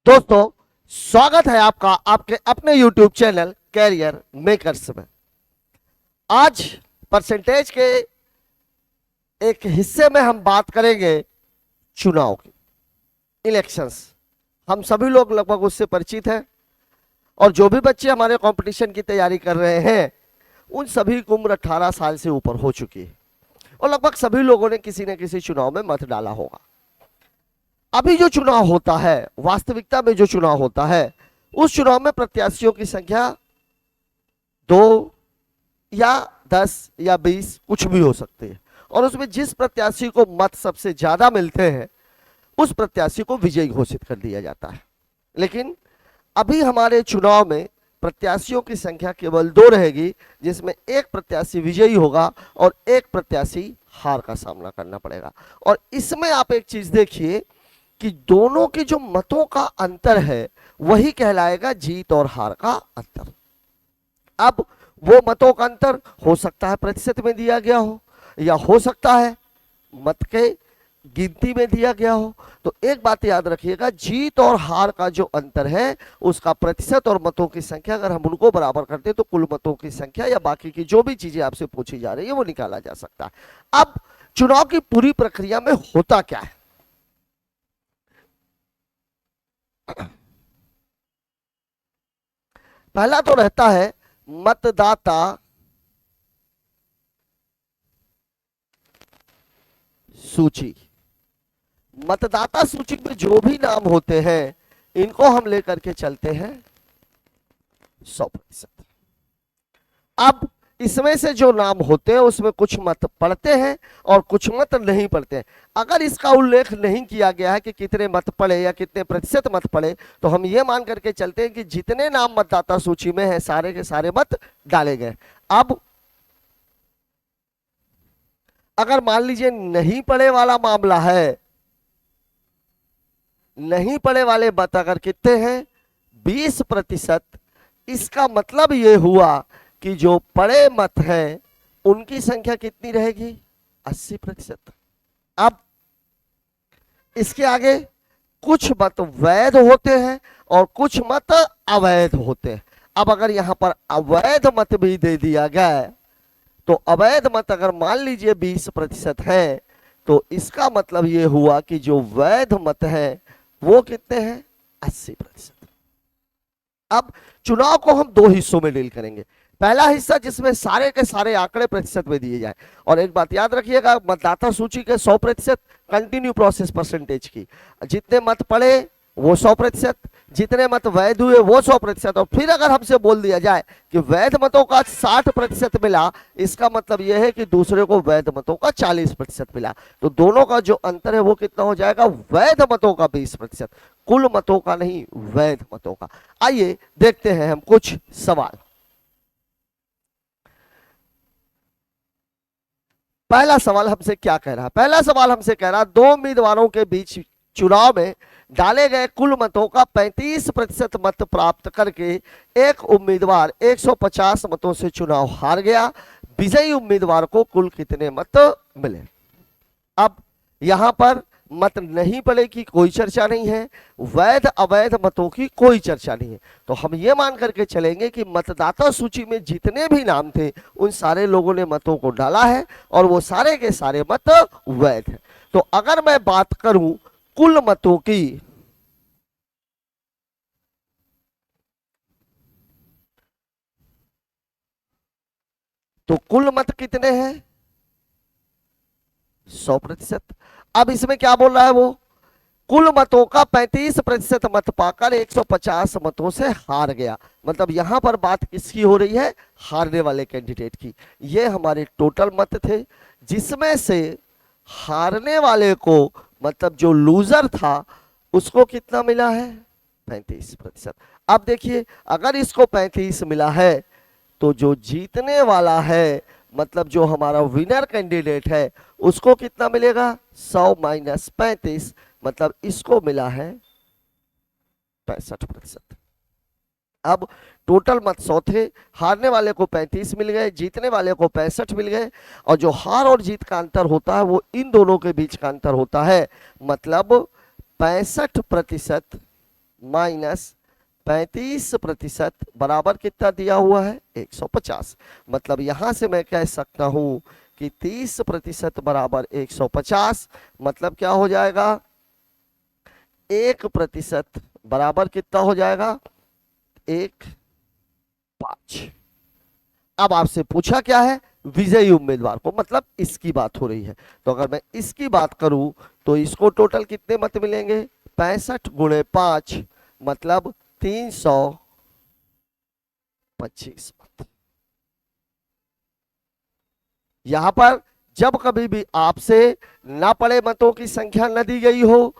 दोस्तों, स्वागत है आपका आपके अपने YouTube चैनल कैरियर मेकर्स में। आज परसेंटेज के एक हिस्से में हम बात करेंगे चुनाव की, इलेक्शंस। हम सभी लोग लगभग उससे परिचित हैं और जो भी बच्चे हमारे कंपटीशन की तैयारी कर रहे हैं उन सभी की उम्र 18 साल से ऊपर हो चुकी है और लगभग सभी लोगों ने किसी न किसी चुनाव में मत डाला होगा। अभी जो चुनाव होता है, वास्तविकता में जो चुनाव होता है, उस चुनाव में प्रत्याशियों की संख्या 2 या 10 या 20 कुछ भी हो सकती है और उसमें जिस प्रत्याशी को मत सबसे ज्यादा मिलते हैं उस प्रत्याशी को विजयी घोषित कर दिया जाता है। लेकिन अभी हमारे चुनाव में प्रत्याशियों की संख्या केवल 2 रहेगी, जिसमें एक प्रत्याशी विजयी होगा और एक प्रत्याशी हार का सामना करना पड़ेगा। और इसमें आप एक चीज देखिए कि दोनों के जो मतों का अंतर है वही कहलाएगा जीत और हार का अंतर। अब वो मतों का अंतर हो सकता है प्रतिशत में दिया गया हो या हो सकता है मत के गिनती में दिया गया हो। तो एक बात याद रखिएगा, जीत और हार का जो अंतर है उसका प्रतिशत और मतों की संख्या अगर हम उनको बराबर करते हैं तो कुल मतों की संख्या या बाकी की जो भी चीजें आपसे पूछी जा रही है वो निकाला जा सकता है। अब चुनाव की पूरी प्रक्रिया में होता क्या है? पहला तो रहता है मतदाता सूची। मतदाता सूची में जो भी नाम होते हैं इनको हम लेकर के चलते हैं 100%। अब इसमें से जो नाम होते हैं उसमें कुछ मत पढ़ते हैं और कुछ मत नहीं पढ़ते हैं। अगर इसका उल्लेख नहीं किया गया है कि कितने मत पड़े या कितने प्रतिशत मत पड़े तो हम ये मान करके चलते हैं कि जितने नाम मतदाता सूची में है सारे के सारे मत डाले गए। अब अगर मान लीजिए नहीं पड़े वाला मामला है, नहीं पड़े वाले मत अगर कितने हैं 20%, इसका मतलब ये हुआ कि जो पड़े मत हैं उनकी संख्या कितनी रहेगी 80%। अब इसके आगे कुछ मत वैध होते हैं और कुछ मत अवैध होते हैं। अब अगर यहां पर अवैध मत भी दे दिया गया तो अवैध मत अगर मान लीजिए 20% है तो इसका मतलब ये हुआ कि जो वैध मत है वो कितने हैं 80%। अब चुनाव को हम 2 हिस्सों में डील करेंगे। पहला हिस्सा जिसमें सारे के सारे आंकड़े प्रतिशत में दिए जाए, और एक बात याद रखिएगा मतदाता सूची के 100% कंटिन्यू प्रोसेस परसेंटेज की, जितने मत पड़े वो 100%, जितने मत वैध हुए वो 100%। और फिर अगर हमसे बोल दिया जाए कि वैध मतों का 60% मिला, इसका मतलब यह है कि दूसरे को वैध मतों का 40% मिला। तो दोनों का जो अंतर है वो कितना हो जाएगा, वैध मतों का 20%, कुल मतों का नहीं वैध मतों का। आइए देखते हैं हम कुछ सवाल। पहला सवाल हमसे क्या कह रहा है? पहला सवाल हमसे कह रहा है 2 उम्मीदवारों के बीच चुनाव में डाले गए कुल मतों का 35% मत प्राप्त करके एक उम्मीदवार 150 मतों से चुनाव हार गया। विजयी उम्मीदवार को कुल कितने मत मिले? अब यहां पर मत नहीं पड़े की कोई चर्चा नहीं है, वैध अवैध मतों की कोई चर्चा नहीं है। तो हम ये मान करके चलेंगे कि मतदाता सूची में जितने भी नाम थे उन सारे लोगों ने मतों को डाला है और वो सारे के सारे मत वैध हैं। तो अगर मैं बात करूं कुल मतों की, तो कुल मत कितने हैं 100%। अब इसमें क्या बोल रहा है वो, कुल मतों का 35% मत पाकर 150 मतों से हार गया। मतलब यहां पर बात किसकी हो रही है, हारने वाले कैंडिडेट की। ये हमारे टोटल मत थे जिसमें से हारने वाले को, मतलब जो लूजर था उसको कितना मिला है 35%। अब देखिए अगर इसको 35 मिला है तो जो जीतने वाला है, मतलब जो हमारा विनर कैंडिडेट है, उसको कितना मिलेगा 100 माइनस 35, मतलब इसको मिला है 65%। अब टोटल मत 100 थे, हारने वाले को 35 मिल गए, जीतने वाले को 65 मिल गए। और जो हार और जीत का अंतर होता है वो इन दोनों के बीच का अंतर होता है। मतलब 65% माइनस 35% बराबर कितना दिया हुआ है 150। मतलब यहां से मैं कह सकता हूं कि 30% बराबर 150, मतलब क्या हो जाएगा 1% बराबर कितना हो जाएगा 1.5। अब आपसे पूछा क्या है विजयी उम्मीदवार को, मतलब इसकी बात हो रही है। तो अगर मैं इसकी बात करूं तो इसको टोटल कितने मत मिलेंगे 65 गुणे 5, मतलब 325 मत। यहां पर जब कभी भी आपसे ना पड़े मतों की संख्या न दी गई हो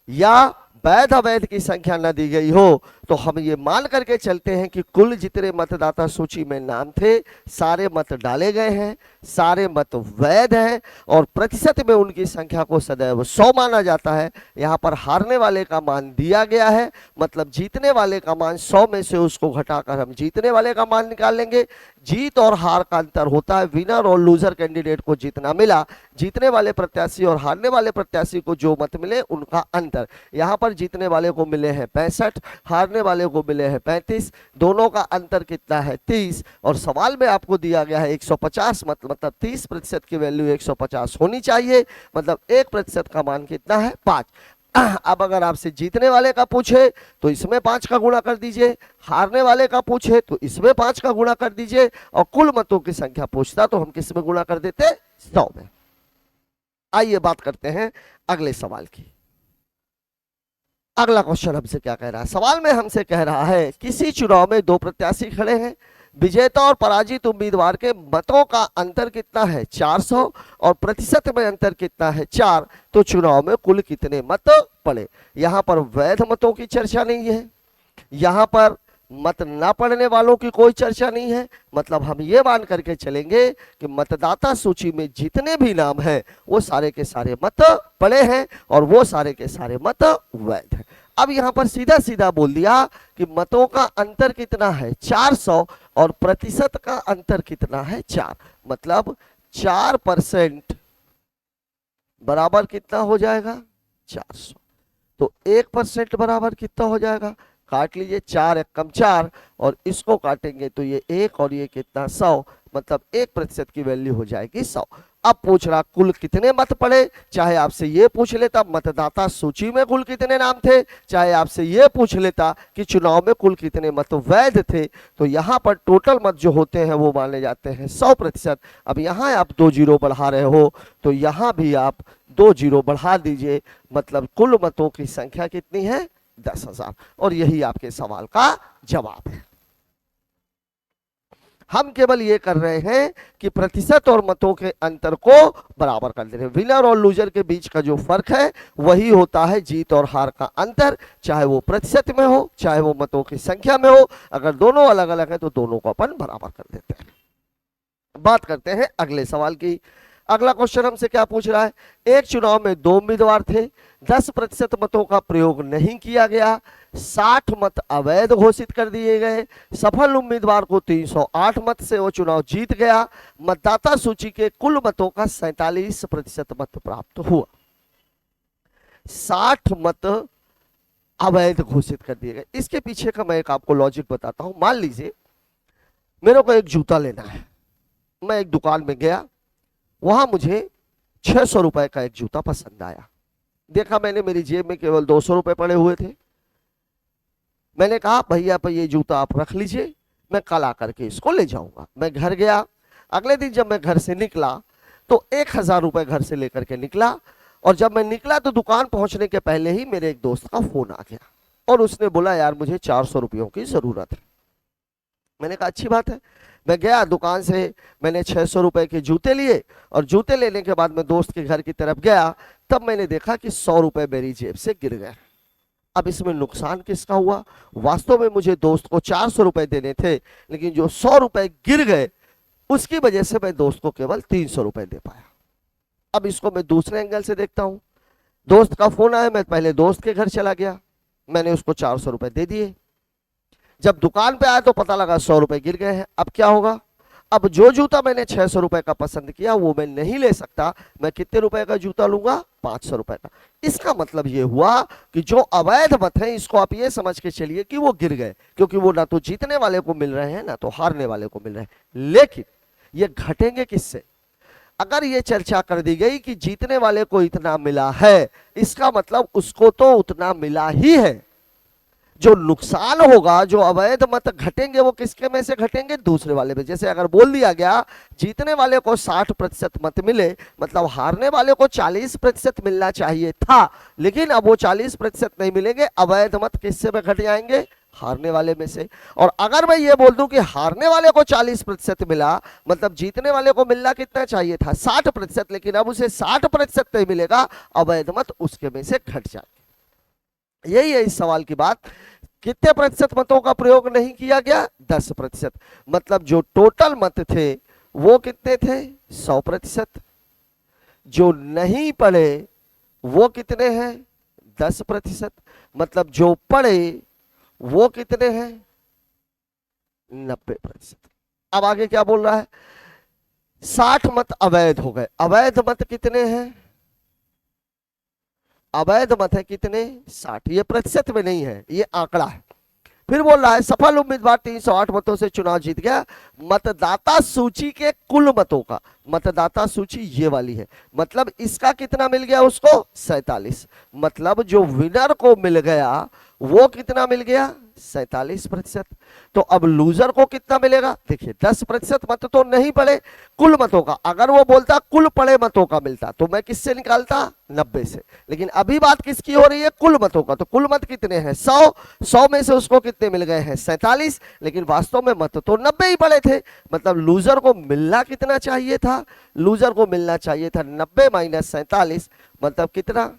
या वैध अवैध की संख्या न दी गई हो, तो हम ये मान करके चलते हैं कि कुल जितने मतदाता सूची में नाम थे सारे मत डाले गए हैं, सारे मत वैध हैं और प्रतिशत में उनकी संख्या को सदैव 100 माना जाता है। यहाँ पर हारने वाले का मान दिया गया है, मतलब जीतने वाले का मान 100 में से उसको घटाकर हम जीतने वाले का मान निकाल लेंगे। जीत और हार का अंतर होता है विनर और लूजर कैंडिडेट को जितना मिला, जीतने वाले प्रत्याशी और हारने वाले प्रत्याशी को जो मत मिले उनका अंतर। यहाँ पर जीतने वाले को मिले हैं 65, हारने वाले को मिले हैं 35, दोनों का अंतर कितना है 30। और सवाल में आपको दिया गया है 150 मतलब 30% की वैल्यू 150 होनी चाहिए, मतलब 1% का मान कितना है 5। अब अगर आपसे जीतने वाले का पूछे तो इसमें 5 का गुणा कर दीजिए, हारने वाले का पूछे तो इसमें 5 का गुणा कर दीजिए, और कुल मतों की संख्या पूछता तो हम किस में गुणा कर देते 100 में। आइए बात करते हैं अगले सवाल की। अगला क्वेश्चन हमसे क्या कह रहा है, सवाल में हमसे कह रहा है किसी चुनाव में दो प्रत्याशी खड़े हैं, विजेता और पराजित उम्मीदवार के मतों का अंतर कितना है 400 और प्रतिशत में अंतर कितना है 4, तो चुनाव में कुल कितने मत पड़े। यहां पर वैध मतों की चर्चा नहीं है, यहां पर मत ना पड़ने वालों की कोई चर्चा नहीं है, मतलब हम ये मान करके चलेंगे कि मतदाता सूची में जितने भी नाम हैं वो सारे के सारे मत पड़े हैं और वो सारे के सारे मत वैध हैं। अब यहां पर सीधा सीधा बोल दिया कि मतों का अंतर कितना है 400 और प्रतिशत का अंतर कितना है 4, मतलब 4% बराबर कितना हो जाएगा 400। तो 1% बराबर कितना हो जाएगा, काट लीजिए 4 एकम 4 और इसको काटेंगे तो ये 1 और ये कितना 100, मतलब 1% की वैल्यू हो जाएगी 100। अब पूछ रहा कुल कितने मत पड़े, चाहे आपसे ये पूछ लेता मतदाता सूची में कुल कितने नाम थे, चाहे आपसे ये पूछ लेता कि चुनाव में कुल कितने मत वैध थे, तो यहाँ पर टोटल मत जो होते हैं वो माने जाते हैं 100%। अब यहाँ आप 2 जीरो बढ़ा रहे हो तो यहाँ भी आप 2 जीरो बढ़ा दीजिए, मतलब कुल मतों की संख्या कितनी है 10,000। और यही आपके सवाल का जवाब है। हम केवल ये कर रहे हैं कि प्रतिशत और मतों के अंतर को बराबर कर दे रहे हैं। विनर और लूजर के बीच का जो फर्क है वही होता है जीत और हार का अंतर, चाहे वो प्रतिशत में हो चाहे वो मतों की संख्या में हो। अगर दोनों अलग अलग है तो दोनों को अपन बराबर कर देते हैं। बात करते हैं अगले सवाल की। अगला क्वेश्चन हमसे क्या पूछ रहा है, एक चुनाव में 2 उम्मीदवार थे, 10% मतों का प्रयोग नहीं किया गया, 60 मत अवैध घोषित कर दिए गए, सफल उम्मीदवार को 308 मत से वो चुनाव जीत गया, मतदाता सूची के कुल मतों का 47% मत प्राप्त हुआ। 60 मत अवैध घोषित कर दिए गए। इसके पीछे का मैं एक आपको लॉजिक बताता हूं। मान लीजिए मेरे को एक जूता लेना है, मैं एक दुकान में गया, वहां मुझे 600 रुपए का एक जूता पसंद आया। देखा मैंने मेरी जेब में केवल 200 रुपए पड़े हुए थे। मैंने कहा भैया पर ये जूता आप रख लीजिए, मैं कल आकर के इसको ले जाऊंगा। मैं घर गया, अगले दिन जब मैं घर से निकला तो 1000 रुपए घर से लेकर के निकला, और जब मैं निकला तो दुकान पहुंचने के पहले ही मेरे एक दोस्त का फोन आ गया और उसने बोला यार मुझे 400 रुपयों की जरूरत है। मैंने कहा अच्छी बात है। मैं गया दुकान से, मैंने 600 रुपए के जूते लिए और जूते लेने के बाद मैं दोस्त के घर की तरफ गया, तब मैंने देखा कि 100 रुपए मेरी जेब से गिर गए। अब इसमें नुकसान किसका हुआ, वास्तव में मुझे दोस्त को 400 रुपए देने थे, लेकिन जो 100 रुपए गिर गए उसकी वजह से मैं दोस्त को केवल 300 रुपए दे पाया। अब इसको मैं दूसरे एंगल से देखता हूं। दोस्त का फोन आया, मैं पहले दोस्त के घर चला गया, मैंने उसको 400 रुपए दे दिए। जब दुकान पे आया तो पता लगा 100 रुपए गिर गए हैं। अब क्या होगा, अब जो जूता मैंने 600 रुपए का पसंद किया वो मैं नहीं ले सकता, मैं कितने रुपए का जूता लूंगा, 500 रुपए का। इसका मतलब ये हुआ कि जो अवैध मत है इसको आप ये समझ के चलिए कि वो गिर गए, क्योंकि वो ना तो जीतने वाले को मिल रहे हैं ना तो हारने वाले को मिल रहे हैं। लेकिन ये घटेंगे किससे? अगर ये चर्चा कर दी गई कि जीतने वाले को इतना मिला है, इसका मतलब उसको तो उतना मिला ही है। जो नुकसान होगा, जो अवैध मत घटेंगे, वो किसके में से घटेंगे? दूसरे वाले में। जैसे अगर बोल दिया गया जीतने वाले को 60% मत मिले, मतलब हारने वाले को 40% मिलना चाहिए था, लेकिन अब वो 40% नहीं मिलेंगे, अवैध मत किससे में घट जाएंगे? हारने वाले में से। और अगर मैं ये बोल दूं कि हारने वाले को 40% मिला, मतलब जीतने वाले को मिलना कितना चाहिए था? 60%, लेकिन अब उसे 60% नहीं मिलेगा, अवैध मत उसके में से घट जाएंगे। यही है इस सवाल की बात। कितने प्रतिशत मतों का प्रयोग नहीं किया गया? 10%। मतलब जो टोटल मत थे वो कितने थे? 100%। जो नहीं पढ़े वो कितने हैं? 10%। मतलब जो पढ़े वो कितने हैं? 90%। अब आगे क्या बोल रहा है? 60 मत अवैध हो गए। अवैध मत कितने हैं? अवैध मत है कितने? 60। ये प्रतिशत में नहीं है, ये आंकड़ा है। फिर बोल रहा है सफल उम्मीदवार 308 मतों से चुनाव जीत गया। मतदाता सूची के कुल मतों का, मतदाता सूची ये वाली है, मतलब इसका कितना मिल गया उसको? 47। मतलब जो विनर को मिल गया वो कितना मिल गया? 47%। तो अब लूजर को कितना मिलेगा? देखिए 10% मत तो नहीं पड़े कुल मतों का। अगर वो बोलता कुल पड़े मतों का मिलता तो मैं किससे निकालता? 90 से। लेकिन अभी बात किसकी हो रही है? कुल मतों का। तो कुल मत कितने हैं? 100। 100 में से उसको कितने मिल गए हैं? 47। लेकिन वास्तव में मत तो 90 ही पड़े थे। मतलब लूजर को मिलना कितना चाहिए था? लूजर को मिलना चाहिए था 90 माइनस 47, मतलब कितना?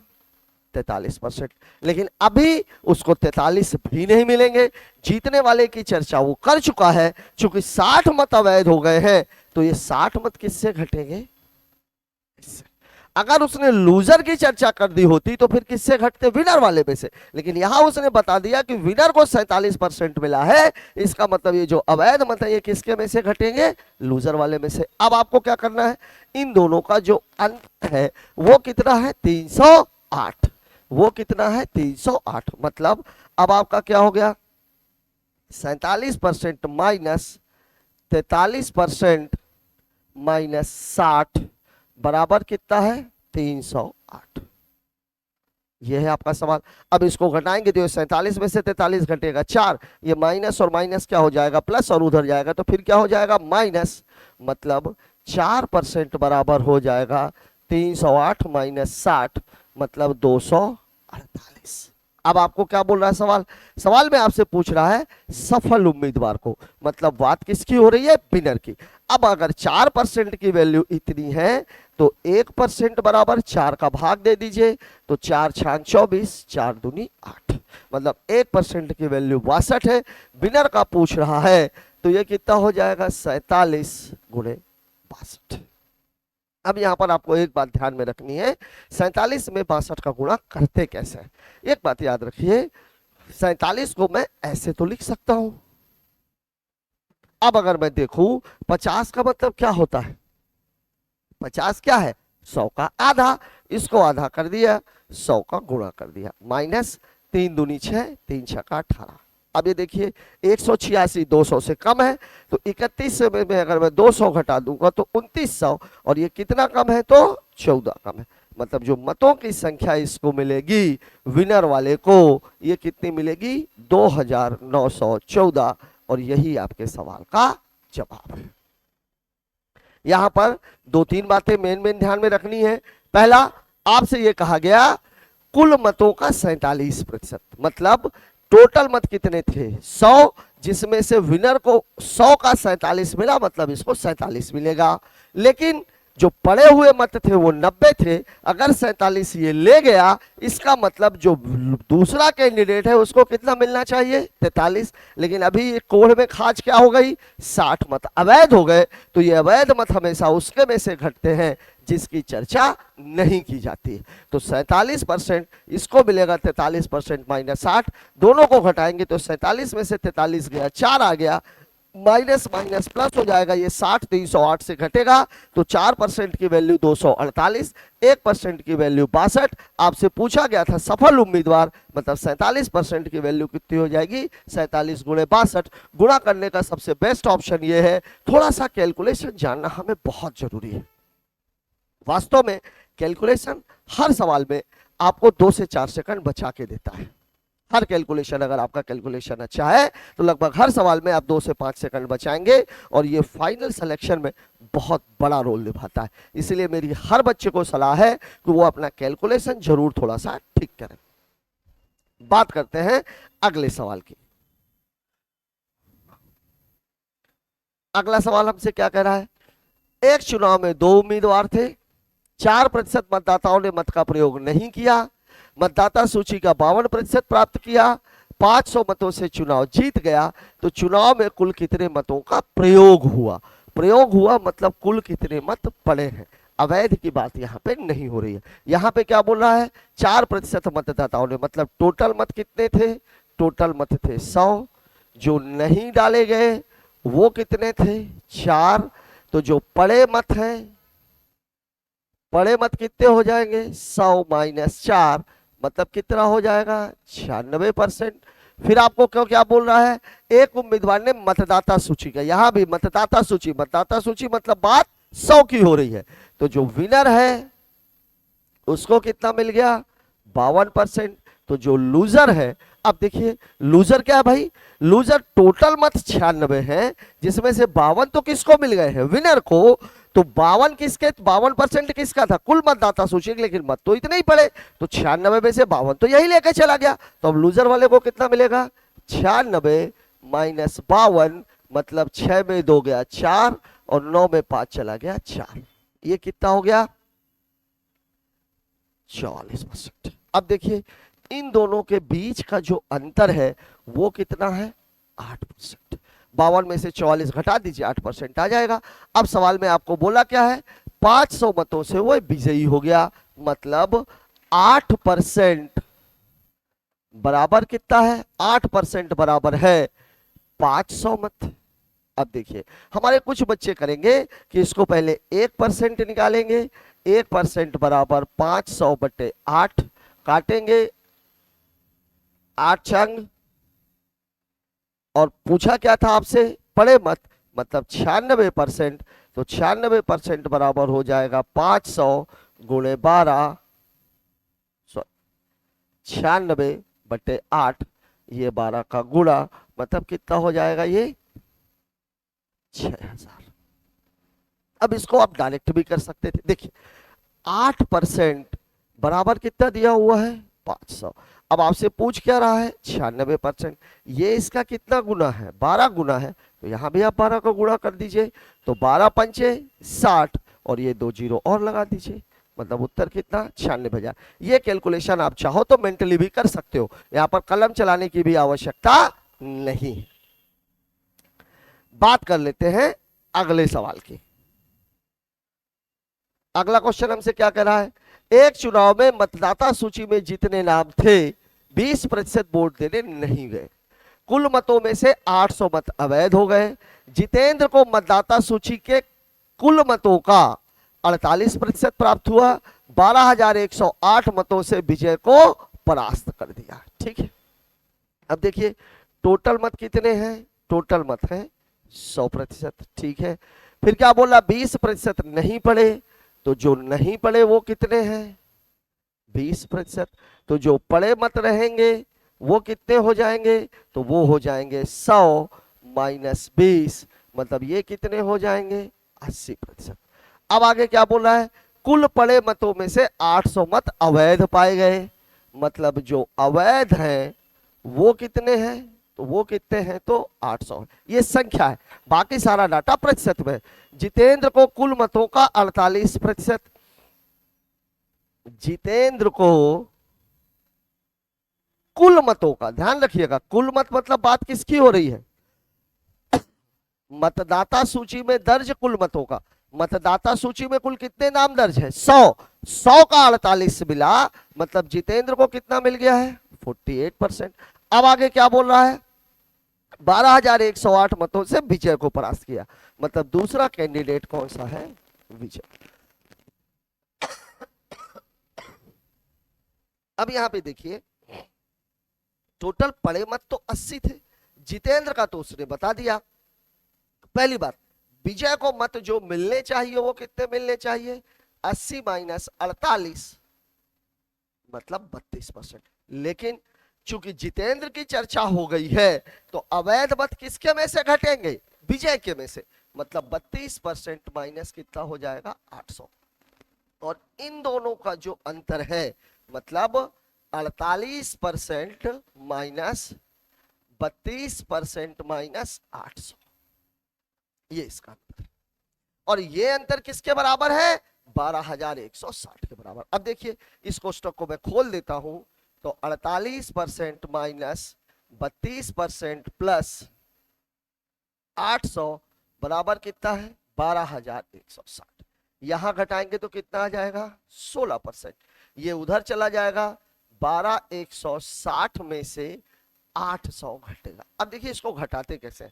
43%। लेकिन अभी उसको 43 भी नहीं मिलेंगे। जीतने वाले की चर्चा वो कर चुका है। चूंकि 60 मत अवैध हो गए हैं तो ये 60 मत किससे घटेंगे? इससे। अगर उसने लूजर की चर्चा कर दी होती तो फिर किससे घटते? विनर वाले में से। लेकिन यहां उसने बता दिया कि विनर को 47% मिला है, इसका मतलब ये जो अवैध मत है ये किसके में से घटेंगे? लूजर वाले में से। अब आपको क्या करना है? इन दोनों का जो अंत है वो कितना है? 308। वो कितना है? 308। मतलब अब आपका क्या हो गया? 47% माइनस 43% माइनस 60 बराबर कितना है? 308। यह है आपका सवाल। अब इसको घटाएंगे तो 47 में से 43 घटेगा 4, ये माइनस और माइनस क्या हो जाएगा? प्लस, और उधर जाएगा तो फिर क्या हो जाएगा? माइनस। मतलब 4% बराबर हो जाएगा 308 माइनस 60, मतलब 248। अब आपको क्या बोल रहा है सवाल? सवाल में आपसे पूछ रहा है सफल उम्मीदवार को, मतलब बात किसकी हो रही है? विनर की। अब अगर 4% की वैल्यू इतनी है तो 1% बराबर 4 का भाग दे दीजिए, तो 4 छान 24, 4 दूनी 8, मतलब 1% की वैल्यू 62 है। विनर का पूछ रहा है तो ये कितना हो जाएगा? 47 गुणे 62। अब यहां पर आपको एक बात ध्यान में रखनी है, 47 में 62 का गुणा करते कैसे हैं? एक बात याद रखिए, 47 को मैं ऐसे तो लिख सकता हूं। अब अगर मैं देखूं 50 का मतलब क्या होता है? 50 क्या है? 100 का आधा। इसको आधा कर दिया, 100 का गुणा कर दिया, माइनस 3 दूनी 6, 3 छक्का 18। अब ये देखिए 186 200 से कम है, तो 31 में अगर मैं 200 घटा दूंगा तो 2900, और ये कितना कम है? तो 14 कम है। मतलब जो मतों की संख्या इसको मिलेगी विनर वाले को, ये कितनी मिलेगी? 2914, और यही आपके सवाल का जवाब है। यहां पर 2-3 बातें मेन ध्यान में रखनी है। पहला, आपसे यह कहा गया कुल मतों का 47%, मतलब टोटल मत कितने थे? 100, जिसमें से विनर को 100 का 47 मिला, मतलब इसको 47 मिलेगा। लेकिन जो पड़े हुए मत थे वो 90 थे। अगर 47 ये ले गया, इसका मतलब जो दूसरा कैंडिडेट है उसको कितना मिलना चाहिए? 43। लेकिन अभी ये कोढ़ में खाज क्या हो गई? 60 मत अवैध हो गए। तो ये अवैध मत हमेशा उसके में से घटते हैं जिसकी चर्चा नहीं की जाती है। तो 47% इसको मिलेगा, 43% माइनस 60, दोनों को घटाएंगे तो 47 में से 43 गया, 4 आ गया, माइनस माइनस प्लस हो जाएगा, ये 60 308 से घटेगा तो 4% की वैल्यू 248, 1% की वैल्यू 62। आपसे पूछा गया था सफल उम्मीदवार मतलब 47% की वैल्यू कितनी हो जाएगी, 47 गुणे 62। गुणा करने का सबसे बेस्ट ऑप्शन ये है। थोड़ा सा कैलकुलेशन जानना हमें बहुत जरूरी है। वास्तव में कैलकुलेशन हर सवाल में आपको 2 से 4 सेकंड बचा के देता है। हर कैलकुलेशन, अगर आपका कैलकुलेशन अच्छा है तो लगभग हर सवाल में आप 2 से 5 सेकंड बचाएंगे और ये फाइनल सिलेक्शन में बहुत बड़ा रोल निभाता है। इसलिए मेरी हर बच्चे को सलाह है कि वो अपना कैलकुलेशन जरूर थोड़ा सा ठीक करें। बात करते हैं अगले सवाल की। अगला सवाल हमसे क्या कह रहा है, एक चुनाव में 2 उम्मीदवार थे, 4% मतदाताओं ने मत का प्रयोग नहीं किया, मतदाता सूची का 52% प्राप्त किया, 500 मतों से चुनाव जीत गया, तो चुनाव में कुल कितने मतों का प्रयोग हुआ। प्रयोग हुआ मतलब कुल कितने मत पड़े हैं। अवैध की बात यहाँ पे नहीं हो रही है। यहाँ पे क्या बोल रहा है, 4% मतदाताओं ने, मतलब टोटल मत कितने थे, टोटल मत थे 100, जो नहीं डाले गए वो कितने थे 4, तो जो पड़े मत हैं, पड़े मत कितने हो जाएंगे 100 माइनस 4 मतलब कितना हो जाएगा 96%। फिर आपको क्यों क्या बोल रहा है, एक उम्मीदवार ने मतदाता सूची का, यहां भी मतदाता सूची मतलब बात 100 की हो रही है, तो जो विनर है उसको कितना मिल गया 52%। तो जो लूजर है, अब देखिए लूजर क्या है भाई, लूजर टोटल मत 96 है, जिसमें से 52 तो किसको मिल गए हैं, विनर को। तो 52 किसके, 52% किसका था, कुल मतदाता सूची, लेकिन मत तो इतने ही पड़े, तो 96 में से 52 तो यही लेके चला गया। तो अब लूजर वाले को कितना मिलेगा 96 माइनस 52 मतलब 6 में 2 गया 4 और 9 में 5 चला गया 4, ये कितना हो गया 44%। अब देखिए इन दोनों के बीच का जो अंतर है वो कितना है 8%। 52 में से 44 घटा दीजिए 8% आ जाएगा। अब सवाल में आपको बोला क्या है, 500 मतों से वो विजयी हो गया, मतलब 8% बराबर कितना है, 8% बराबर है 500 मत। अब देखिए हमारे कुछ बच्चे करेंगे कि इसको पहले 1% निकालेंगे, 1% बराबर 500/8 काटेंगे 8 चंग, और पूछा क्या था आपसे, पड़े मत मतलब 96%, तो 96% बराबर हो जाएगा 500 गुणे 12, 96/8, ये 12 का गुणा मतलब कितना हो जाएगा ये 6000। अब इसको आप डायरेक्ट भी कर सकते थे। देखिए 8% बराबर कितना दिया हुआ है 500। अब आपसे पूछ क्या रहा है 96%, ये इसका कितना गुना है 12 गुना है, तो यहां भी आप 12 का गुणा कर दीजिए, तो 12 पंचे 60 और ये 2 जीरो और लगा दीजिए, मतलब उत्तर कितना 96,000। ये कैलकुलेशन आप चाहो तो मेंटली भी कर सकते हो, यहां पर कलम चलाने की भी आवश्यकता नहीं है। बात कर लेते हैं अगले सवाल की। अगला क्वेश्चन हमसे क्या कह रहा है, एक चुनाव में मतदाता सूची में जितने नाम थे 20% वोट देने नहीं गए, कुल मतों में से 800 मत अवैध हो गए, जितेंद्र को मतदाता सूची के कुल मतों का 48% प्राप्त हुआ, 12,108 मतों से विजय को परास्त कर दिया। ठीक है, अब देखिए टोटल मत कितने हैं, टोटल मत है 100%। ठीक है, फिर क्या बोला 20% नहीं पड़े, तो जो नहीं पड़े वो कितने हैं 20%, तो जो पड़े मत रहेंगे वो कितने हो जाएंगे, तो वो हो जाएंगे 100 माइनस 20 मतलब ये कितने हो जाएंगे 80%। अब आगे क्या बोल रहा है, कुल पड़े मतों में से 800 मत अवैध पाए गए, मतलब जो अवैध हैं वो कितने हैं, तो वो कितने हैं तो 800 है, ये संख्या है, बाकी सारा डाटा प्रतिशत में। जितेंद्र को कुल मतों का 48%, जितेंद्र को कुल मतों का, ध्यान रखिएगा कुल मत मतलब बात किसकी हो रही है, मतदाता सूची में दर्ज कुल मतों का। मतदाता सूची में कुल कितने नाम दर्ज है 100 का 48 मिला, मतलब जितेंद्र को कितना मिल गया है 48%। अब आगे क्या बोल रहा है, 12,108 मतों से विजय को परास्त किया। मतलब दूसरा कैंडिडेट कौन सा है? विजय। अब यहां पे देखिए, टोटल पड़े मत तो 80 थे, जितेंद्र का तो उसने बता दिया। पहली बात, विजय को मत जो मिलने चाहिए वो कितने मिलने चाहिए? 80 माइनस 48 मतलब 32%। लेकिन चूंकि जितेंद्र की चर्चा हो गई है तो अवैध मत किसके में से घटेंगे? विजय के में से। मतलब 32% माइनस कितना हो जाएगा? 800। और इन दोनों का जो अंतर है मतलब 48% माइनस 32% माइनस 800, ये इसका अंतर है। और ये अंतर किसके बराबर है? 12,160 के बराबर। अब देखिए इस कोष्टक को मैं खोल देता हूं तो 48% माइनस 32% प्लस 800 बराबर कितना है? 12,160। यहां घटाएंगे तो कितना आ जाएगा? 16%। ये उधर चला जाएगा, 12,160 में से 800 घटेगा। अब देखिए इसको घटाते कैसे?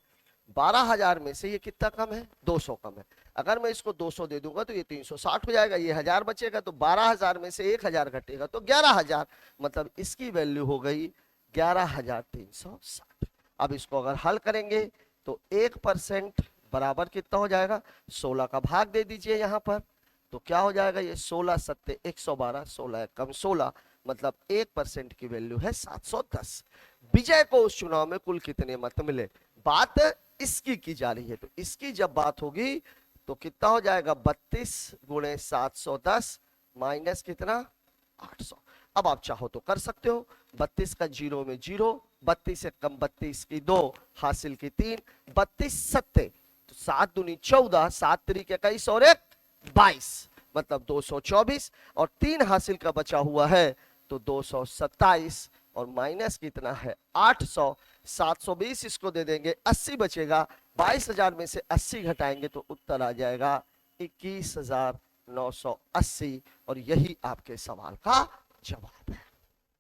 12,000 में से ये कितना कम है? 200 कम है। अगर मैं इसको 200 दे दूंगा तो ये 360 हो जाएगा, ये 1000 बचेगा, तो 12,000 में से 1,000 घटेगा तो 11,000। मतलब इसकी वैल्यू हो गई 11,360। अब इसको अगर हल करेंगे तो 1% बराबर कितना हो जाएगा? 16 का भाग दे दीजिए यहां पर, तो क्या हो जाएगा? ये 16 सत्ते 112, 16 कम 16, मतलब 1% की वैल्यू है 710। विजय को उस चुनाव में कुल कितने मत मिले? बात इसकी की जा रही है, तो इसकी जब बात होगी तो कितना हो जाएगा? 32 गुणे 710 माइनस कितना? 800। अब आप चाहो तो कर सकते हो, 32 का जीरो में जीरो, 32 से कम 32 की 2, हासिल की 3, 32 सत्ते तो 7 दूनी 14, 7 तरीके 21 और 1 22, मतलब 224, और 3 हासिल का बचा हुआ है तो 227, और माइनस कितना है? 800। 720 इसको दे देंगे, 80 बचेगा, 22,000 में से 80 घटाएंगे तो उत्तर आ जाएगा 21,980। और यही आपके सवाल का जवाब है।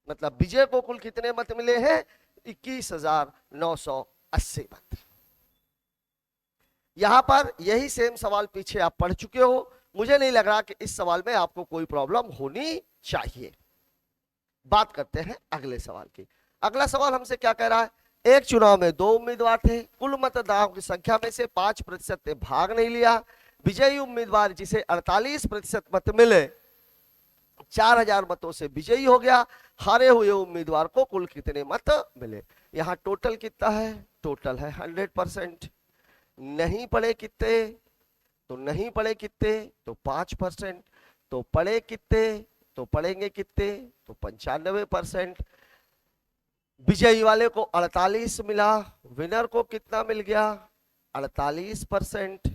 मतलब विजय को कुल कितने मत मिले हैं? 21,980 मत। यहां पर यही सेम सवाल पीछे आप पढ़ चुके हो, मुझे नहीं लग रहा कि इस सवाल में आपको कोई प्रॉब्लम होनी चाहिए। बात करते हैं अगले सवाल की। अगला सवाल हमसे क्या कह रहा है? एक चुनाव में 2 उम्मीदवार थे, कुल मतदाताओं की संख्या में से 5% ने भाग नहीं लिया। विजयी उम्मीदवार जिसे 48% मत मिले 4,000 मतों से विजयी हो गया। हारे हुए उम्मीदवार को कुल कितने मत मिले? यहां टोटल कितना है? टोटल है 100%। नहीं पढ़े कितने? तो नहीं पढ़े कितने? तो 5%। तो पढ़े कितने? तो पढ़ेंगे कितने? तो 95%। विजयी वाले को 48 मिला, विनर को कितना मिल गया? 48%।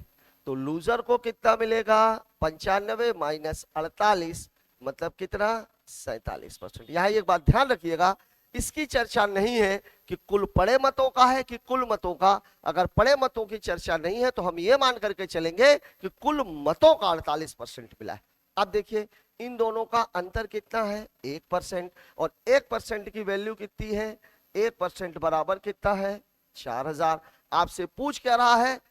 तो लूजर को कितना मिलेगा? 95 माइनस 48 मतलब कितना? 47%। यहां एक बात ध्यान रखिएगा, इसकी चर्चा नहीं है कि कुल पड़े मतों का है कि कुल मतों का। अगर पड़े मतों की चर्चा नहीं है तो हम ये मान करके चलेंगे कि कुल मतों का 48% मिला है। अब देखिए इन दोनों का अंतर कितना है? 1%। और 1% की वैल्यू कितनी है? 1% बराबर कितना है? 4,000। आपसे पूछ क्या रहा है?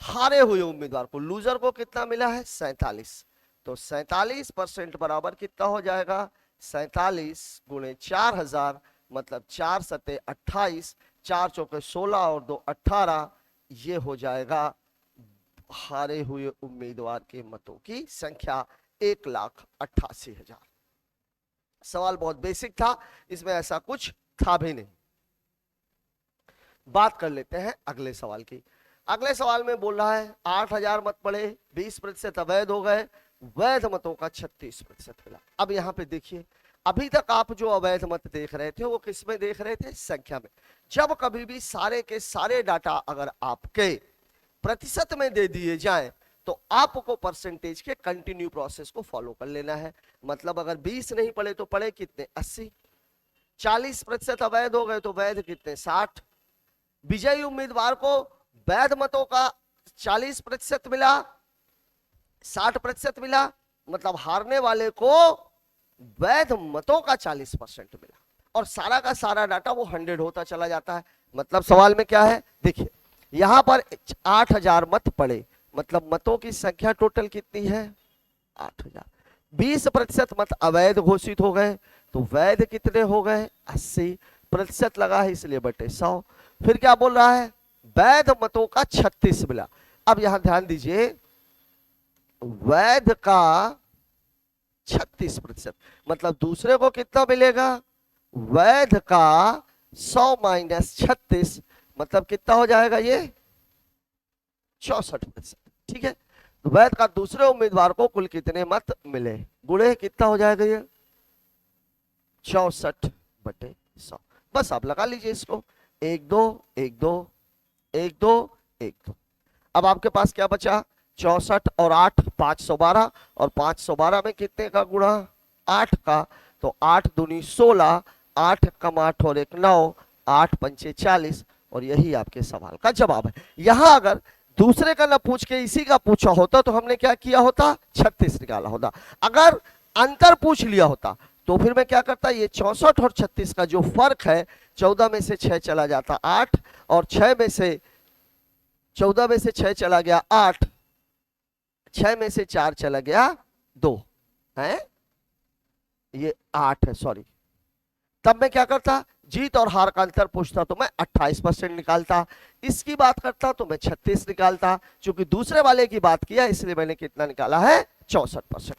हारे हुए उम्मीदवार को, लूजर को कितना मिला है? 47। तो 47% बराबर कितना हो जाएगा? 47 गुणे 4,000 मतलब 4 सत्ते 28, 4 चौके 16 और 2 18, ये हो जाएगा हारे हुए उम्मीदवार के मतों की संख्या 1,88,000। सवाल बहुत बेसिक था, इसमें ऐसा कुछ था भी नहीं। बात कर लेते हैं अगले सवाल की। अगले सवाल में बोल रहा है 8,000 मत पड़े, 20% अवैध हो गए, वैध मतों का 36% मिला। अब यहां पे देखिए, अभी तक आप जो अवैध मत देख रहे थे वो किस में देख रहे थे? संख्या में। जब कभी भी सारे के सारे डाटा अगर आपके प्रतिशत में दे दिए जाएं तो आपको परसेंटेज के कंटिन्यू प्रोसेस को फॉलो कर लेना है। मतलब अगर 20 नहीं पड़े तो पड़े कितने? 80। 40% अवैध हो गए तो वैध कितने? 60। विजयी उम्मीदवार को वैध मतों का 40% मिला, 60% मिला, मतलब हारने वाले को वैध मतों का 40% मिला। और सारा का सारा डाटा वो 100 होता चला जाता है। मतलब सवाल में क्या है, देखिए यहां पर 8000 मत पड़े, मतलब मतों की संख्या टोटल कितनी है 8000। 20% मत अवैध घोषित हो गए, तो वैध कितने हो गए 80% लगा है इसलिए बटे 100। फिर क्या बोल रहा है, वैध मतों का 36 मिला। अब यहां ध्यान दीजिए, वैध का 36%, मतलब दूसरे को कितना मिलेगा, वैध का 100 माइनस 36, मतलब कितना हो जाएगा ये 64%। ठीक है, तो वैध का दूसरे उम्मीदवार को कुल कितने मत मिले, गुणे कितना हो जाएगा ये 64/100। बस आप लगा लीजिए इसको, 1 2 1 2 1 2 1 2। अब आपके पास क्या बचा, 64 और 8 512, और 512 में कितने का गुणा 8 का, तो 8 दूनी 16, 8 कम 8 और 1 9, 8 पंचे 40, और यही आपके सवाल का जवाब है। यहां अगर दूसरे का ना पूछ के इसी का पूछा होता तो हमने क्या किया होता, 36 निकाला होता। अगर अंतर पूछ लिया होता तो फिर मैं क्या करता, ये 64 और 36 का जो फर्क है, 14 में से 6 चला जाता 8, और 6 में से 14 में से 6 चला गया 8, 6 में से 4 चला गया 2 है, ये 8 है सॉरी। तब मैं क्या करता, जीत और हार का अंतर पूछता तो मैं 28% निकालता, इसकी बात करता तो मैं 36 निकालता, क्योंकि दूसरे वाले की बात किया इसलिए मैंने कितना निकाला है 64%।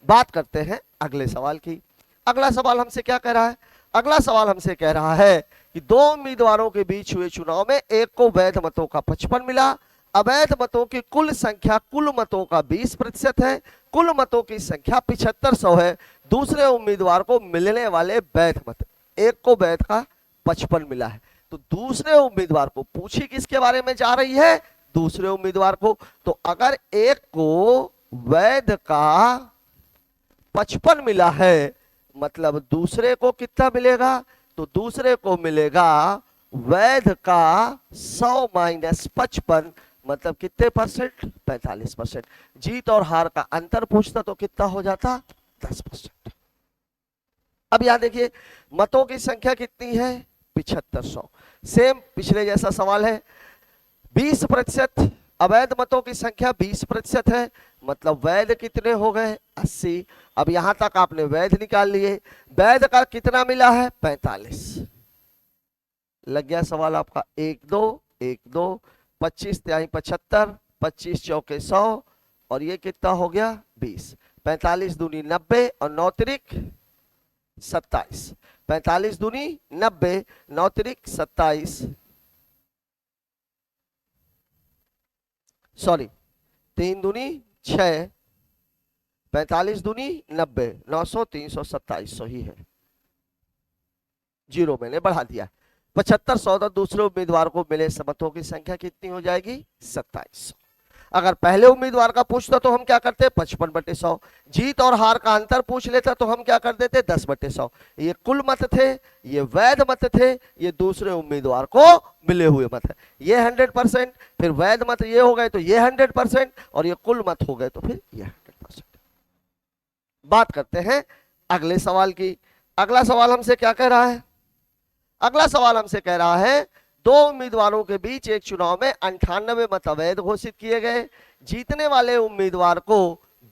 बात करते हैं अगले सवाल की। अगला सवाल हमसे क्या कह रहा है, अगला सवाल हमसे कह रहा है कि दो उम्मीदवारों के बीच हुए चुनाव में एक को वैध मतों का 55 मिला, अवैध मतों की कुल संख्या कुल मतों का 20% है, कुल मतों की संख्या 7500 है, दूसरे उम्मीदवार को मिलने वाले वैध मत, एक को वैध का 55 मिला है, तो दूसरे उम्मीदवार को पूछी किसके बारे में जा रही है, दूसरे उम्मीदवार को। तो अगर एक को वैध का 55 मिला है, मतलब दूसरे को कितना मिलेगा, तो दूसरे को मिलेगा वैध का 100 माइनस 55, मतलब कितने परसेंट 45%। जीत और हार का अंतर पूछता तो कितना हो जाता 10%। अब यहां देखिए मतों की संख्या कितनी है 7500, सेम पिछले जैसा सवाल है। 20%, अवैध मतों की संख्या 20% है, मतलब वैध कितने हो गए 80। अब यहां तक आपने वैध निकाल लिए, वैध का कितना मिला है 45। लग गया सवाल आपका 1 2 1 2, 25 तिहाई 75, 25 चौके 100, और ये कितना हो गया 20, 45 दूनी 90 और 9 तिरिक 27, 45 दूनी 90 9 तिरिक 27, सॉरी 3 दूनी 6, 45 दूनी 90, 900 300 ही है, जीरो मैंने बढ़ा दिया। 7500 तो दूसरे उम्मीदवार को मिले मतों की संख्या कितनी हो जाएगी 2700। अगर पहले उम्मीदवार का पूछता तो हम क्या करते 55/100, जीत और हार का अंतर पूछ लेता तो हम क्या कर देते 10/100। ये कुल मत थे, ये वैध मत थे, ये दूसरे उम्मीदवार को मिले हुए मत है, ये 100%, फिर वैध मत ये हो गए तो ये 100%, और ये कुल मत हो गए तो फिर ये 100%। बात करते हैं अगले सवाल की। अगला सवाल हमसे क्या कह रहा है, अगला सवाल हमसे कह रहा है दो उम्मीदवारों के बीच एक चुनाव में 98 मत अवैध घोषित किए गए, जीतने वाले उम्मीदवार को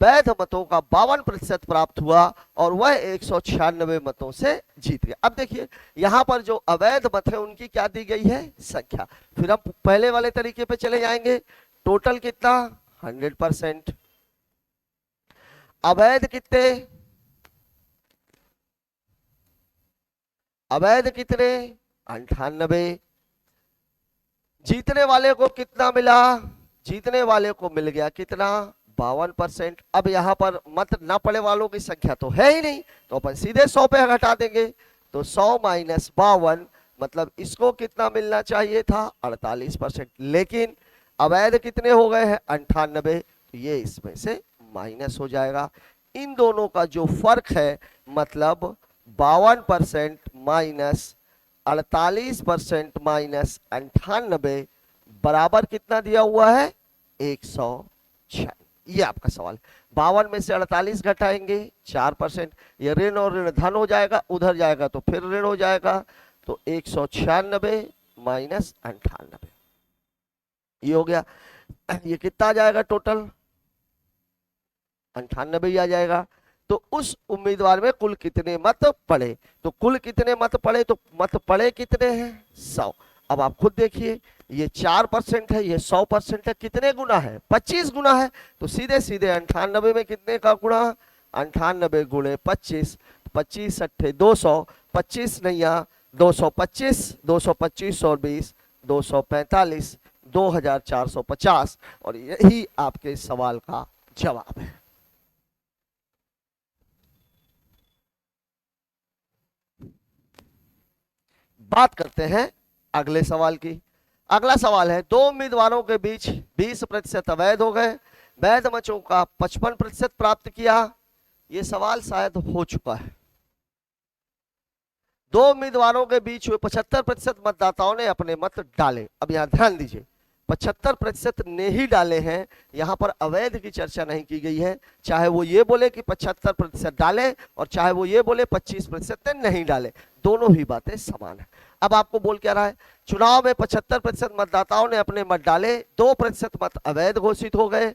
वैध मतों का 52% प्राप्त हुआ और वह 196 मतों से जीत गया। अब देखिए यहां पर जो अवैध मत है उनकी क्या दी गई है संख्या, फिर हम पहले वाले तरीके पे चले जाएंगे। टोटल कितना 100%, अवैध कितने, अवैध कितने 98, जीतने वाले को कितना मिला, जीतने वाले को मिल गया कितना 52%। अब यहां पर मत ना पड़े वालों की संख्या तो है ही नहीं, तो अपन सीधे 100 पे घटा देंगे, तो 100 माइनस 52, मतलब इसको कितना मिलना चाहिए था 48%, लेकिन अवैध कितने हो गए हैं 98, तो ये इसमें से माइनस हो जाएगा। इन दोनों का जो फर्क है मतलब 52% माइनस 48% माइनस 98 बराबर कितना दिया हुआ है 196। ये आपका सवाल है। 52 में से 48 घटाएंगे 4%, ये ऋण और ऋण धन हो जाएगा, उधर जाएगा तो फिर ऋण हो जाएगा, तो 196 माइनस 98, ये हो गया। ये कितना आ जाएगा टोटल, 98 आ जाएगा। तो उस उम्मीदवार में कुल कितने मत पड़े, तो कुल कितने मत पड़े, तो मत पड़े कितने हैं 100। अब आप खुद देखिए, ये 4% है, ये 100% है, कितने गुना है 25 गुना है, तो सीधे सीधे 98 में कितने का गुणा, 98 गुणे 25, 25 अट्ठे 200, 25 नैया 225, 225 और 20 245, 2450, और यही आपके सवाल का जवाब है। बात करते हैं अगले सवाल की। अगला सवाल है, दो उम्मीदवारों के बीच 20% अवैध हो गए, वैध मतों का 55% प्राप्त किया। यह सवाल शायद हो चुका है। दो उम्मीदवारों के बीच हुए 75% मतदाताओं ने अपने मत डाले। अब यहां ध्यान दीजिए, 75% ने ही डाले हैं, यहां पर अवैध की चर्चा नहीं की गई है। चाहे वो ये बोले कि 75% डाले और चाहे वो ये बोले 25% ने नहीं डाले, दोनों ही बातें समान है। अब आपको बोल क्या रहा है, चुनाव में 75% मतदाताओं ने अपने मत डाले, 2% मत अवैध घोषित हो गए,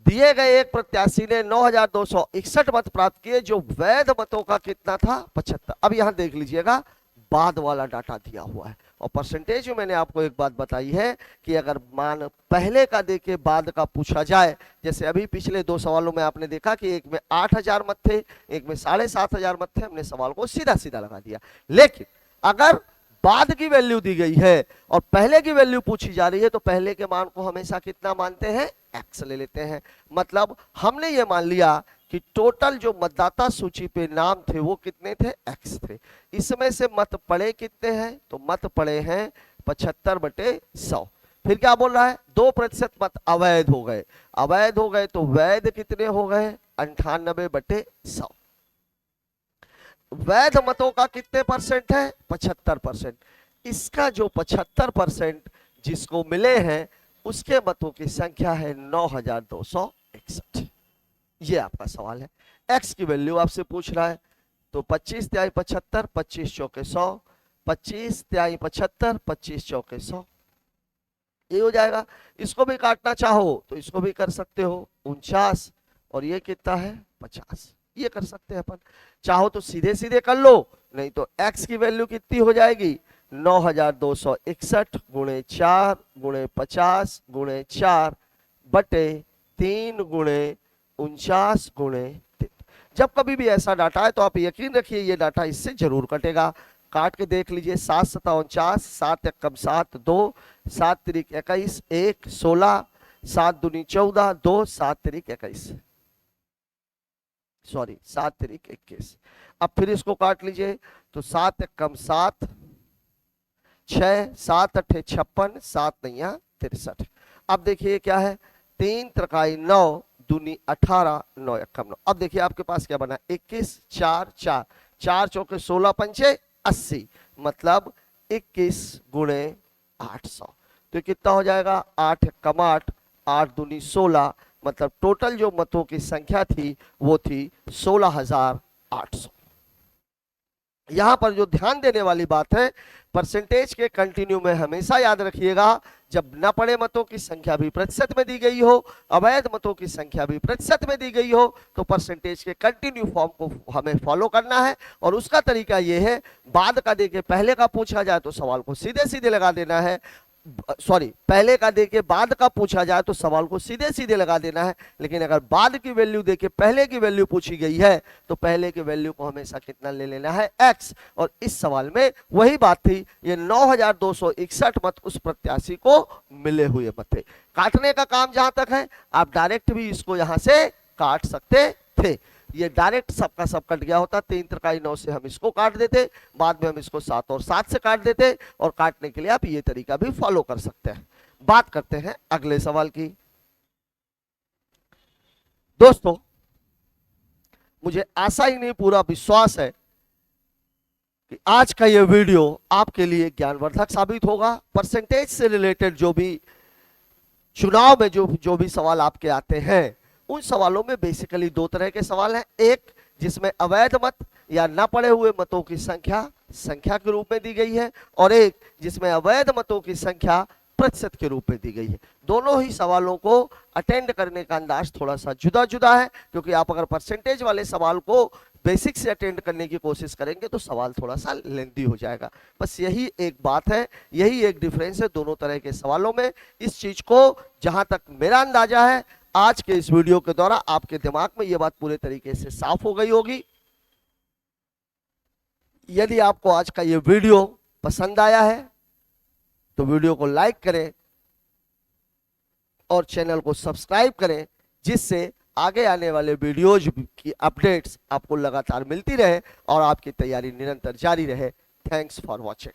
दिए गए एक प्रत्याशी ने 9261 मत प्राप्त किए, जो वैध मतों का कितना था 75। अब यहां देख लीजिएगा, बाद वाला डाटा दिया हुआ है, और परसेंटेज में मैंने आपको एक बात बताई है कि अगर मान पहले का देके बाद का पूछा जाए, जैसे अभी पिछले दो सवालों में आपने देखा कि एक में 8000 मत थे, एक में 7500 मत थे, हमने सवाल को सीधा सीधा लगा दिया। लेकिन अगर बाद की वैल्यू दी गई है और पहले की वैल्यू पूछी जा रही है, तो पहले के मान को हमेशा कितना मानते हैं, एक्स ले लेते हैं। मतलब हमने ये मान लिया कि टोटल जो मतदाता सूची पे नाम थे वो कितने थे, एक्स थे। इसमें से मत पड़े कितने हैं, तो मत पड़े हैं 75/100। फिर क्या बोल रहा है, 2% मत अवैध हो गए, अवैध हो गए तो वैध कितने हो गए 98/100। वैध मतों का कितने परसेंट है 75%। इसका जो 75% जिसको मिले हैं उसके मतों की संख्या है 9261। ये आपका सवाल है। एक्स की वैल्यू आपसे पूछ रहा है, तो 25 तिहाई 75, 25 चौके 100, 25 तिहाई 75, 25 चौके 100, ये हो जाएगा। इसको भी काटना चाहो तो इसको भी कर सकते हो, 49, और ये कितना है 50, ये कर सकते हैं अपन। चाहो तो सीधे सीधे कर लो, नहीं तो x की वैल्यू कितनी हो जाएगी 9261 गुणे 4 गुणे 50 गुणे 4 बटे 3 गुणे 49 गुणे 3। जब कभी भी ऐसा डाटा है तो आप यकीन रखिए ये डाटा इससे जरूर कटेगा। काट के देख लीजिए, 7 7 49, 7 एकम 7 2, 7 तिरिक 21 1 16, 7 दूनी 14 2, 7 तिरिक 21, सॉरी 7 तिरिक 21। अब फिर इसको काट लीजिए, तो 7 एकम 7 6, 7 अट्ठे 56, 7 नैया 63। अब देखिए क्या है, 3 त्रिकाई 9 दूनी 18 9 एकम 9। अब देखिए आपके पास क्या बना, 21 4 4, 4 चौके 16 पंचे 80, मतलब 21 गुणे 800। तो कितना हो जाएगा 8 एकम 8, 8 दूनी 16, मतलब टोटल जो मतों की संख्या थी वो थी 16,800। यहां पर जो ध्यान देने वाली बात है, परसेंटेज के कंटिन्यू में हमेशा याद रखिएगा, जब न पड़े मतों की संख्या भी प्रतिशत में दी गई हो, अवैध मतों की संख्या भी प्रतिशत में दी गई हो, तो परसेंटेज के कंटिन्यू फॉर्म को हमें फॉलो करना है। और उसका तरीका यह है, बाद का देके पहले का पूछा जाए तो सवाल को सीधे सीधे लगा देना है, सॉरी पहले का देके बाद का पूछा जाए तो सवाल को सीधे सीधे लगा देना है। लेकिन अगर बाद की वैल्यू देके पहले की वैल्यू पूछी गई है तो पहले की वैल्यू को हमेशा कितना ले लेना है, x। और इस सवाल में वही बात थी, ये 9261 मत उस प्रत्याशी को मिले हुए मत थे। काटने का काम जहां तक है, आप डायरेक्ट भी इसको यहां से काट सकते थे। ये डायरेक्ट सबका सब कट गया होता, 3 त्रिकाई 9 से हम इसको काट देते, बाद में हम इसको 7 और 7 से काट देते, और काटने के लिए आप ये तरीका भी फॉलो कर सकते हैं। बात करते हैं अगले सवाल की। दोस्तों मुझे आशा ही नहीं पूरा विश्वास है कि आज का ये वीडियो आपके लिए ज्ञानवर्धक साबित होगा। परसेंटेज से रिलेटेड जो भी चुनाव में जो जो भी सवाल आपके आते हैं, उन सवालों में बेसिकली दो तरह के सवाल हैं। एक जिसमें अवैध मत या न पड़े हुए मतों की संख्या संख्या के रूप में दी गई है, और एक जिसमें अवैध मतों की संख्या प्रतिशत के रूप में दी गई है। दोनों ही सवालों को अटेंड करने का अंदाज थोड़ा सा जुदा जुदा है, क्योंकि आप अगर परसेंटेज वाले सवाल को बेसिक से अटेंड करने की कोशिश करेंगे तो सवाल थोड़ा सा लेंदी हो जाएगा। बस यही एक बात है, यही एक डिफरेंस है दोनों तरह के सवालों में। इस चीज को जहां तक मेरा अंदाजा है, आज के इस वीडियो के द्वारा आपके दिमाग में यह बात पूरे तरीके से साफ हो गई होगी। यदि आपको आज का यह वीडियो पसंद आया है तो वीडियो को लाइक करें और चैनल को सब्सक्राइब करें, जिससे आगे आने वाले वीडियोज की अपडेट्स आपको लगातार मिलती रहे और आपकी तैयारी निरंतर जारी रहे। Thanks for watching.